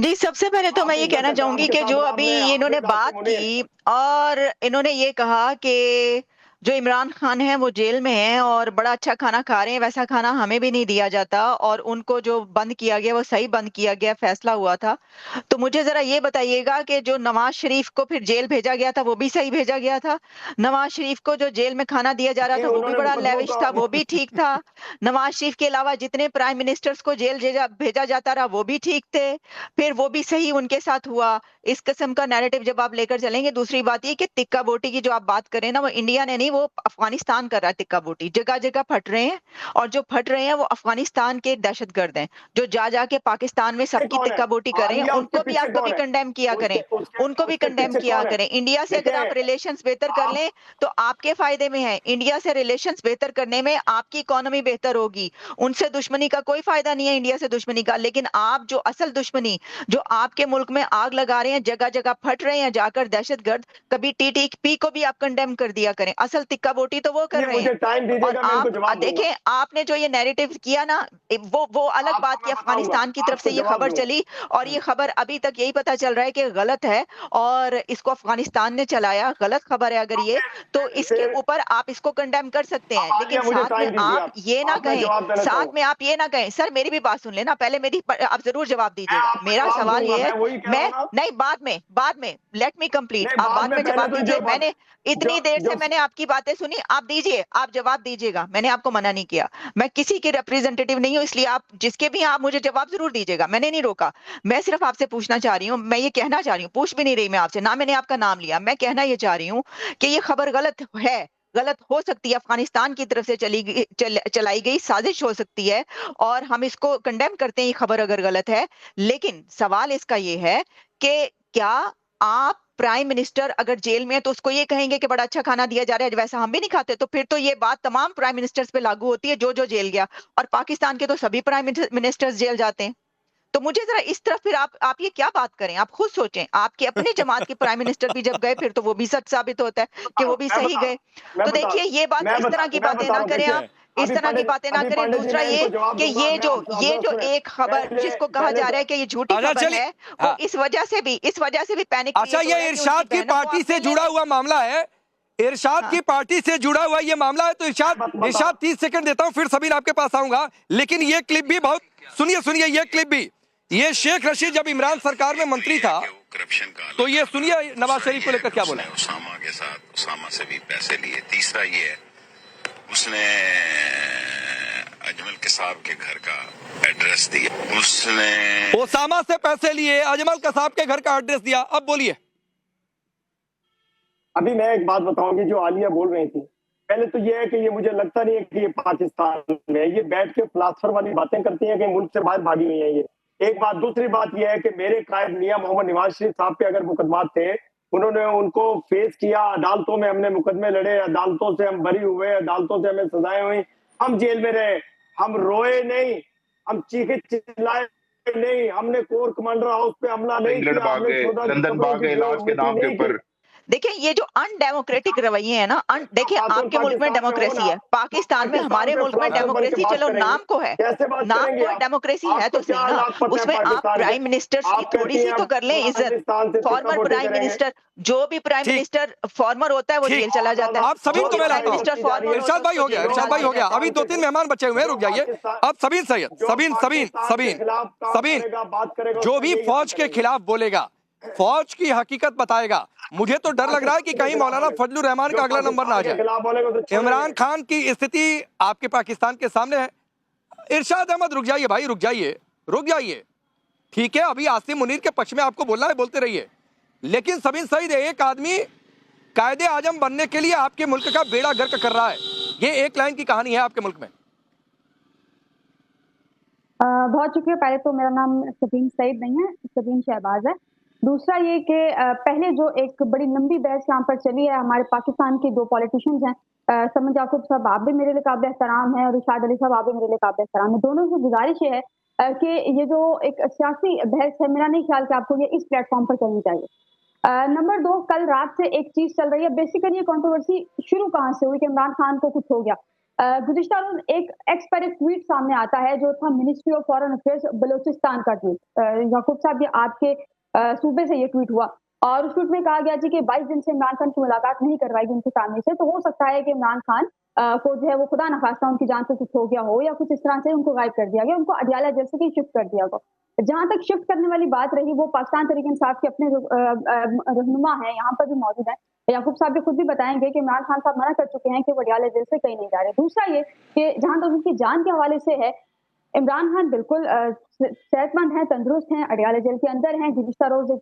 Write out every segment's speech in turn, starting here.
जी, सबसे पहले तो मैं आप ये इज़्ज़त कहना इकराम चाहूँगी के कि साथ जो रहा, अभी हमने इन्होंने हाफ़िज़ बात आसिम मुनीर। की और इन्होंने ये कहा कि जो इमरान खान हैं वो जेल में हैं और बड़ा अच्छा खाना खा रहे हैं, वैसा खाना हमें भी नहीं दिया जाता और उनको जो बंद किया गया वो सही बंद किया गया, फैसला हुआ था। तो मुझे ज़रा ये बताइएगा कि जो नवाज़ शरीफ को फिर जेल भेजा गया था, वो भी सही भेजा गया था? नवाज़ शरीफ को जो जेल में खाना दिया जा रहा नहीं, था, वो भी उन्होंने बड़ा मुकदमों लेविश का था, वो भी ठीक था। नवाज़ शरीफ के अलावा जितने प्राइम मिनिस्टर्स को जेल जेजा भेजा जाता रहा, वो भी ठीक थे। फिर वो भी सही उनके साथ हुआ। इस किस्म का नैरेटिव जब आप लेकर चलेंगे, दूसरी बात ये कि तिक्का बोटी की जो आप बात कर रहे हैं ना, वो इंडिया ने नहीं, वो अफ़गानिस्तान कर रहा है तिक्का बोटी। जगह-जगह फट रहे हैं और जो फट रहे हैं, वो अफ़गानिस्तान के दहशतगर्द हैं, जो जा-जा के पाकिस्तान में ये सबकी कौन है? तिक्का बोटी कर रहे हैं। आलिया उसके उनको भी आप पीछे कभी कौन है? कंडेम किया उसके करें, उसके उनको भी उसके कंडेम पीछे किया कौन है? करें। इंडिया से अगर आप देखें, रिलेशंस बेहतर कर आप लें, तो आपके फ़ायदे में है। इंडिया से रिलेशंस बेहतर करने में आपकी इकोनॉमी बेहतर होगी। उनसे दुश्मनी का कोई फ़ायदा नहीं है, इंडिया से दुश्मनी का। लेकिन आप जो असल दुश्मनी जो आपके मुल्क में आग लगा रहे हैं, जगह-जगह फट रहे हैं जाकर दहशतगर्द, कभी टीटीपी को भी आप कंडेम कर दिया करें। असल तिक्का-बोटी तो वो कर ये रहे हैं। मुझे टाइम और दीजिएगा, मैं आप इनको जवाब दूँगा। देखें, आपने जो ये नैरेटिव किया ना, वो अलग आपको बात कि मैं बताऊँगा, अफ़गानिस्तान की तरफ से आपको ये जवाब खबर दूँगा। चली और ये खबर अभी तक यही पता चल रहा है कि गलत है और इसको अफ़गानिस्तान ने चलाया, गलत खबर है अगर अब ये, तो इसके फिर ऊपर आप इसको कंडेम कर सकते हैं। अब लेकिन आलिया मुझे साथ में टाइम दीजिए आप आप। ये ना अब मैं कहें जवाब देना साथ चाहूँगा। में आप ये ना कहें सर मेरी भी बात सुन लें ना, पहले मेरी प आप ज़रूर जवाब मैं दीजिएगा। आपको मेरा जवाब सवाल दूँगा, ये है मैं वही कह रहा मैं हूँ ना। नहीं बाद में लेट मी कंप्लीट नहीं, आप बाद बाद में में पहले जवाब तो दीजिए। जो बात मैंने जो इतनी देर से जो मैंने आपकी बातें सुनी, आप दीजिए, आप जवाब दीजिएगा। मैंने आपको मना नहीं किया। मैं किसी की रिप्रेजेंटेटिव नहीं हूँ इसलिए आप जिसके भी हैं आप मुझे जवाब ज़रूर दीजिएगा। मैंने नहीं रोका। मैं सिर्फ़ आपसे पूछना चाह रही हूँ, मैं ये कहना चाह रही हूँ, पूछ भी नहीं रही मैं आपसे, ना मैंने आपका नाम लिया। मैं कहना ये चाह रही हूँ कि ये खबर गलत है, गलत हो सकती है, अफ़गानिस्तान की तरफ से चलाई गई साज़िश हो सकती है और हम इसको कंडेम करते हैं ये खबर अगर गलत है। लेकिन सवाल इसका ये है कि क्या आप प्राइम मिनिस्टर अगर जेल में है तो उसको ये कहेंगे कि बड़ा अच्छा खाना दिया जा रहा है, वैसा हम भी नहीं खाते, तो फिर तो ये बात तमाम प्राइम मिनिस्टर्स पे लागू होती है जो जेल गया और पाकिस्तान के तो सभी प्राइम मिनिस्टर्स जेल जाते हैं। तो मुझे ज़रा इस तरफ फिर आप ये क्या बात करें? आप खुद सोचें, आपके अपने जमात के प्राइम मिनिस्टर भी जब गए फिर तो वो भी सच साबित होता है कि वो भी मैं सही बता गए। मैं तो बता देखिए ये बात इस तरह की मैं बातें बता ना रहा हूँ, करें आप, देखिए, इस तरह की बातें ना अभी करें। पंडित जी दूसरा मैं ये इनको जवाब कि दूँगा, मैं आप ये ज़रा जो सुनें। एक खबर पहले जिसको कहा पहले जा रहा तो है कि ये झूठी अच्छा खबर चलिए। है, वो हाँ। इस वजह से भी पैनिक अच्छा, क्रिएट हो रहा ये है कि उनकी इरशाद की बहनों को पार्टी आप से मिलने जुड़ा नहीं हुआ मामला है। इरशाद हाँ, की पार्टी से जुड़ा हुआ ये मामला है, तो मैं इरशाद बताऊँ। इरशाद 30 सेकंड देता हूं, फिर सबीर आपके पास आऊंगा। लेकिन ये क्लिप भी बहुत सुनिए सुनिए, ये क्लिप भी, ये शेख रशीद जब इमरान सरकार में मंत्री था तो ये सुनिए नवाज शरीफ को लेकर क्या बोला। उसामा के साथ उसामा से भी पैसे लिए। तीसरा ये है उसने अजमल कसाब के घर का एड्रेस दिया। उसने ओसामा से पैसे लिए, अजमल कसाब के घर का एड्रेस दिया। अब बोलिए। अभी मैं एक बात बताऊंगी जो आलिया बोल रही थी। पहले तो ये है कि ये मुझे लगता नहीं है कि ये पाकिस्तान में है। ये बैठ के फिलासफर वाली बातें करती हैं कि मुल्क से बाहर भागी हुई हैं ये। एक बात, दूसरी बात ये है कि मेरे कायद मियां मोहम्मद नवाज शरीफ साहब पे अगर मुकदमात थे, उन्होंने उनको फेस किया, अदालतों में हमने मुकदमे लड़े, अदालतों से हम बरी हुए, अदालतों से हमें सजाएं हुई, हम जेल में रहे, हम रोए नहीं, हम चीखे चिल्लाए नहीं, हमने कोर कमांडर हाउस पे हमला नहीं इंग्लैंड किया, भाग हमने गए, शोधा की लंदन कब्रों भाग की गए इलाज के मिट्टी नाम के नहीं की। ऊपर। देखिए ये जो अनडेमोक्रेटिक रवैये हैं ना देखिए खातून आपके मुल्क में पाकिस्तान में हो डेमोक्रेसी ना, है, तो पाकिस्तान में पाकिस्तान हमारे पे मुल्क में फिलासफर बन के डेमोक्रेसी बात चलो करेंगे। नाम को है, कैसे बात नाम करेंगे को आप? डेमोक्रेसी है आपको तो क्या सही ना, लाखपत है उसमें आप पाकिस्तान के? प्राइम मिनिस्टर्स की आप थोड़ी कहती सी हैं तो हम कर लें इज्जत। अफगानिस्तान से फॉर्मर तिक्का-बोटी प्राइम करेंगे। मिनिस्टर जो भी प्राइम ठीक मिनिस्टर फॉर्मर होता है वो ठीक। जेल चला जाता है, आप सभी जो तो भी मैं प्राइम लाता हूं। मिनिस्टर फॉर्मर होता इरशाद है भाई उसको हो गया, जेल इरशाद डाल भाई दिया हो गया। जाता है। अभी दो तीन मेहमान बचे हुए हैं, रुक जाइए। अब सबीन सैयद, जो सबीन सबीन पाकिस्तान के सबीन खिलाफ काम सबीन करेगा, बात करेगा, जो उसका भी यही हाल फौज के करेंगे। खिलाफ बोलेगा, फौज की हकीकत बताएगा। मुझे तो डर लग रहा है कि पाकिस्तान के कहीं खिलाफ मौलाना बोलेगा। फजलुर रहमान जो का अगला नंबर ना पाकिस्तान आ के जाए। खिलाफ बोलेगा उसे छोड़ेंगे इमरान नहीं। खान की स्थिति आपके पाकिस्तान के सामने है। इरशाद अहमद रुक जाइए भाई, रुक जाइए, रुक जाइए। ठीक है, अभी आसिम मुनीर के पक्ष में आपको बोलना है, बोलते रहिए। लेकिन सबीन सईद, एक आदमी कायदे आजम बनने के लिए आपके मुल्क का बेड़ा गर्क कर रहा है। ये एक लाइन की कहानी है आपके मुल्क में। बहुत शुक्रिया। पहले तो मेरा नाम सफ़ीन सईद नहीं है, सफ़ीन शहबाज है। दूसरा ये कि पहले जो एक बड़ी लंबी बहस यहाँ पर चली है, हमारे पाकिस्तान के 2 पॉलिटिशियंस हैं, समद याकूब साहब आप भी मेरे लिए काबिल एहतराम हैं और इरशाद अली साहब आप भी मेरे लिए काबिल एहतराम हैं। दोनों से गुज़ारिश ये है कि ये जो एक सियासी बहस है, मेरा नहीं ख्याल कि आपको ये इस प्लेटफ़ॉर्म पर करनी चाहिए। नंबर 2, कल रात से एक चीज़ चल रही है, बेसिकली ये कंट्रोवर्सी शुरू कहाँ से हुई कि इमरान खान को कुछ हो गया। गुज़िश्ता रोज़ एक एक्स पर एक ट्वीट सामने आता है जो था ministry of foreign affairs Balochistan का ट्वीट। याकूब साहब, ये आपके सूबे से ये ट्वीट हुआ और उस ट्वीट में कहा गया जी कि 22 दिन से इमरान खान की मुलाकात नहीं करवाएगी उनकी फैमिली से, तो हो सकता है कि इमरान खान को जो है वो खुदा न खास्ता उनकी जान से कुछ हो गया हो या कुछ इस तरह से उनको गायब कर दिया गया, उनको अडियाला जेल से कहीं शिफ्ट कर दिया गया। जहाँ तक शिफ्ट करने वाली बात रही, वो पाकिस्तान तहरीक-ए-इंसाफ के अपने रहनुमा हैं, यहाँ पर भी मौजूद हैं। याकूब साहब भी खुद भी बताएंगे कि इमरान खान साहब मना कर चुके हैं कि वो अडियाला जेल से कहीं नहीं जा रहे। दूसरा ये कि जहाँ तक उनकी जान के हवाले से है, इमरान खान बिल्कुल सेहतमंद हैं, तंदुरुस्त हैं, अडियाला जेल के अंदर हैं। गुज़िश्ता रोज़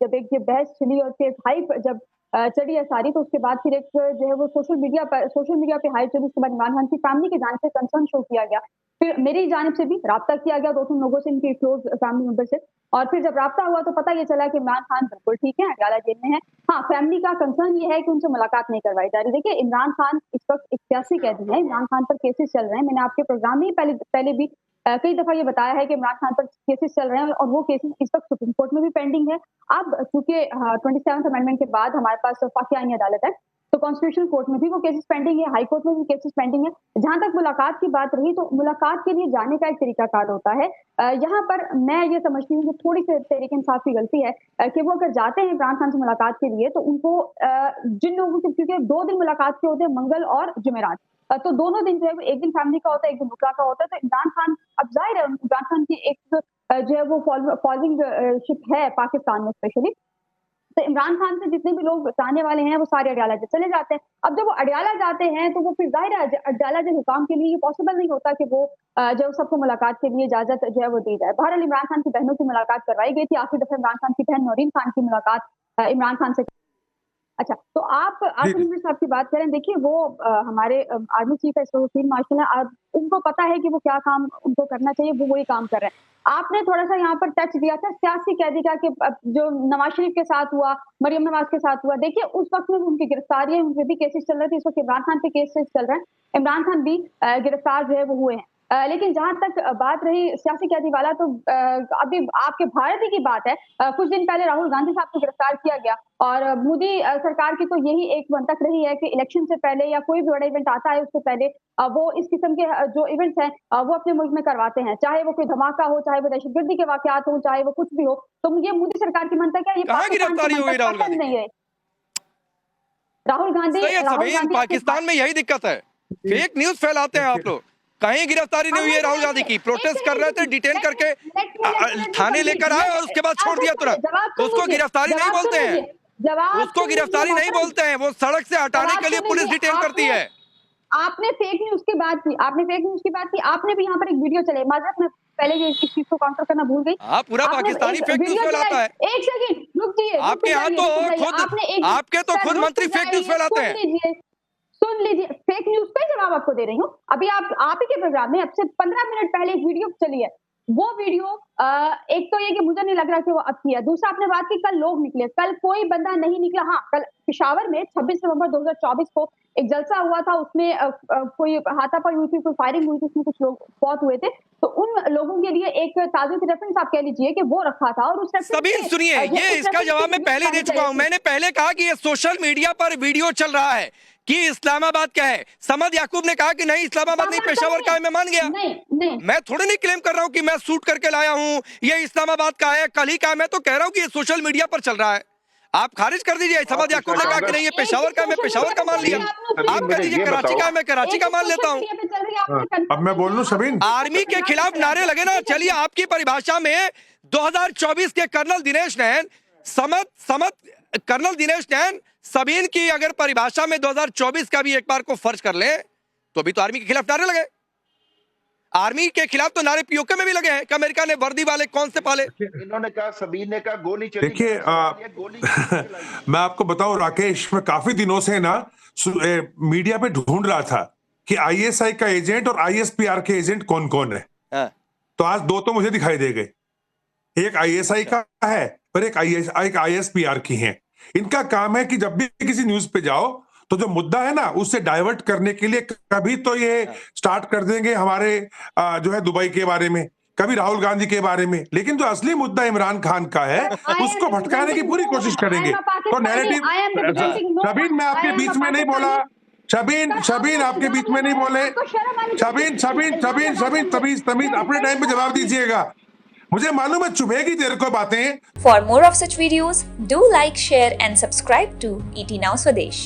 जब एक ये बहस चली और फिर हाइप जब चढ़ी है सारी, तो उसके बाद फिर एक जो है वो सोशल मीडिया पे हाइप चली। उसके बाद इमरान खान की फैमिली की जानिब से कंसर्न शो किया गया, फिर मेरी जानिब से भी राब्ता किया गया 2-3 लोगों से, इनके क्लोज फैमिली मेंबर से, और फिर जब राब्ता हुआ तो पता ये चला कि इमरान खान बिल्कुल ठीक है, अडियाला जेल में है। हाँ, फैमिली का कंसर्न ये है कि उनसे मुलाकात नहीं करवाई जा रही। देखिए, इमरान खान इस वक्त 81 कैदी हैं, इमरान खान पर केसेस चल रहे हैं। मैंने आपके प्रोग्राम में ही पहले भी कई दफा ये बताया है कि इमरान खान पर केसेस चल रहे हैं और वो केसेस इस वक्त सुप्रीम कोर्ट में भी पेंडिंग है। अब चूंकि 27th अमेंडमेंट के बाद हमारे पास वफाकी आईनी अदालत है, तो कॉन्स्टिट्यूशनल कोर्ट में भी वो केसेस पेंडिंग है, हाई कोर्ट में भी केसेस पेंडिंग है। जहां तक मुलाकात की बात रही, तो मुलाकात के लिए जाने का एक तरीकाकार होता है। यहाँ पर मैं ये समझती हूँ कि थोड़ी सी तहरीक इंसाफ की गलती है कि वो अगर जाते हैं इमरान खान से मुलाकात के लिए, तो उनको जिन लोगों से, क्योंकि 2 दिन मुलाकात के होते हैं, मंगल और जुमेरात, तो दोनों दिन जो है एक दिन फैमिली का होता है, एक दिन मुकरा का होता है। तो इमरान खान, अब जाहिर है इमरान खान की एक जो है वो फॉलोइंग शिप है पाकिस्तान में स्पेशली, तो इमरान खान से जितने भी लोग चाहने वाले हैं वो सारे अडियाला जेल चले जाते हैं। अब जब वो अडियाला जाते हैं तो वो फिर जाहिर है अडियाला जेल हुकाम के लिए ये पॉसिबल नहीं होता कि वो जो सबको मुलाकात के लिए इजाजत जो है वो दी जाए। बहरहाल इमरान खान की बहनों की मुलाकात करवाई गई थी। आखिरी दफा इमरान खान की बहन नौरीन खान की मुलाकात इमरान खान से। अच्छा, तो आप आसिम मुनीर साहब की बात करें, देखिए वो हमारे आर्मी चीफ है फील्ड मार्शल है, उनको पता है कि वो क्या काम उनको करना चाहिए, वो वही काम कर रहे हैं। आपने थोड़ा सा यहाँ पर टच दिया था सियासी कैदी का कि जो नवाज शरीफ के साथ हुआ, मरियम नवाज के साथ हुआ, देखिए उस वक्त में उनकी गिरफ्तारी है, उनके भी केसेस चल रहे थे। इस वक्त इमरान खान पे केसेस चल रहे हैं, इमरान खान भी गिरफ्तार जो है वो हुए हैं। लेकिन जहां तक बात रही सियासी कैदी वाला, तो अभी आपके भारत ही की बात है, कुछ दिन पहले राहुल गांधी साहब को गिरफ्तार किया गया और मोदी सरकार की तो यही एक मंतक रही है कि इलेक्शन से पहले या कोई भी बड़ा इवेंट आता है उससे पहले वो इस किस्म के जो इवेंट्स हैं वो अपने मुल्क में करवाते हैं, चाहे वो कोई धमाका हो, चाहे वो दहशतगर्दी के वाकयात हो, चाहे वो कुछ भी हो। तो ये मोदी सरकार की मंतक है, ये कहाँ गिरफ्तारी हुई राहुल गांधी नहीं है। राहुल गांधी पाकिस्तान में यही दिक्कत है, फेक न्यूज फैलाते हैं आप लोग। कहीं गिरफ्तारी नहीं हुई है राहुल गांधी की, प्रोटेस्ट कर रहे थे, डिटेन करके थाने लेकर आए और उसके बाद छोड़ दिया तुरंत। उसको गिरफ्तारी नहीं बोलते हैं, उसको गिरफ्तारी नहीं बोलते हैं, वो सड़क से हटाने के लिए पुलिस डिटेन करती है। आपने फेक न्यूज की बात की, आपने भी यहाँ पर एक वीडियो चले, माजरत में पहले ये इस चीज को काउंटर करना भूल गई। हाँ, पूरा पाकिस्तानी फेक न्यूज फैलाता है। एक सेकंड रुकिए, आपके यहाँ तो आपके तो खुद मंत्री फेक न्यूज फैलाते हैं। सुन लीजिए, फेक न्यूज पे जवाब आपको दे रही हूँ। अभी आप ही के प्रोग्राम में अब से 15 मिनट पहले एक वीडियो चली है, वो वीडियो एक तो ये कि मुझे नहीं लग रहा कि वो अब की है। दूसरा, आपने बात की कल लोग निकले, कल कोई बंदा नहीं निकला। हाँ, कल पेशावर में 26 नवंबर 2024 को एक जलसा हुआ था, उसमें कोई हाथापाई हुई थी, कोई फायरिंग हुई थी, उसमें कुछ लोग फौत हुए थे। तो उन लोगों के लिए एक ताज़ा रेफरेंस आप कह लीजिए कि वो रखा था। और उस सभी सुनिए, ये इसका जवाब मैं पहले दे चुका हूं। मैंने पहले कहा कि ये सोशल मीडिया पर वीडियो चल रहा है कि इस्लामाबाद का है। समद याकूब ने कहा कि नहीं इस्लामाबाद नहीं, पेशावर का है। मैं मान गया। नहीं। मैं थोड़ी नहीं क्लेम कर रहा हूं कि मैं शूट करके लाया हूं, ये इस्लामाबाद का है, कल ही का है। मैं तो कह रहा हूं कि ये सोशल मीडिया पर चल रहा है। आप खारिज कर दीजिए। समद याकूब ने कहा कि नहीं ये पेशावर का है, मैं पेशावर का मान लिया। आप कह दीजिए कराची का है, मैं कराची का मान लेता हूं। अब मैं बोल लूं सबीन, आर्मी के खिलाफ नारे लगे ना, चलिए आपकी परिभाषा में 2024 के कर्नल दिनेश नैन, कर्नल दिनेश नैन, सबीन की अगर परिभाषा में 2024 का भी एक बार को फर्ज कर ले, तो अभी तो आर्मी के खिलाफ नारे लगे। आर्मी के खिलाफ तो नारे पीओके में भी लगे हैं कि अमेरिका ने वर्दी वाले कौन से पाले। इन्होंने कहा, सबीन ने कहा गोली चली। देखिए मैं आपको बताऊं राकेश, मैं काफी दिनों से ना मीडिया पे ढूंढ रहा था कि आईएसआई का एजेंट और आईएसपीआर के एजेंट कौन कौन है। तो आज 2 तो मुझे दिखाई दे गए, एक आईएसआई का है और एक आईएसपीआर की है। इनका काम है कि जब भी किसी न्यूज पे जाओ तो जो मुद्दा है ना उससे डाइवर्ट करने के लिए कभी तो ये स्टार्ट कर देंगे हमारे जो है दुबई के बारे में, कभी राहुल गांधी के बारे में, लेकिन जो असली मुद्दा इमरान खान का है उसको भटकाने की पूरी कोशिश करेंगे। तो नैरेटिव, नवीन मैं आपके बीच में नहीं बोला, शबीन आपके बीच में नहीं बोले। शबीन तमीज अपने टाइम पे जवाब दीजिएगा। मुझे मालूम है चुभेगी तेरे को बातें। For more of such videos, do like, share and subscribe to ET Now Swadesh.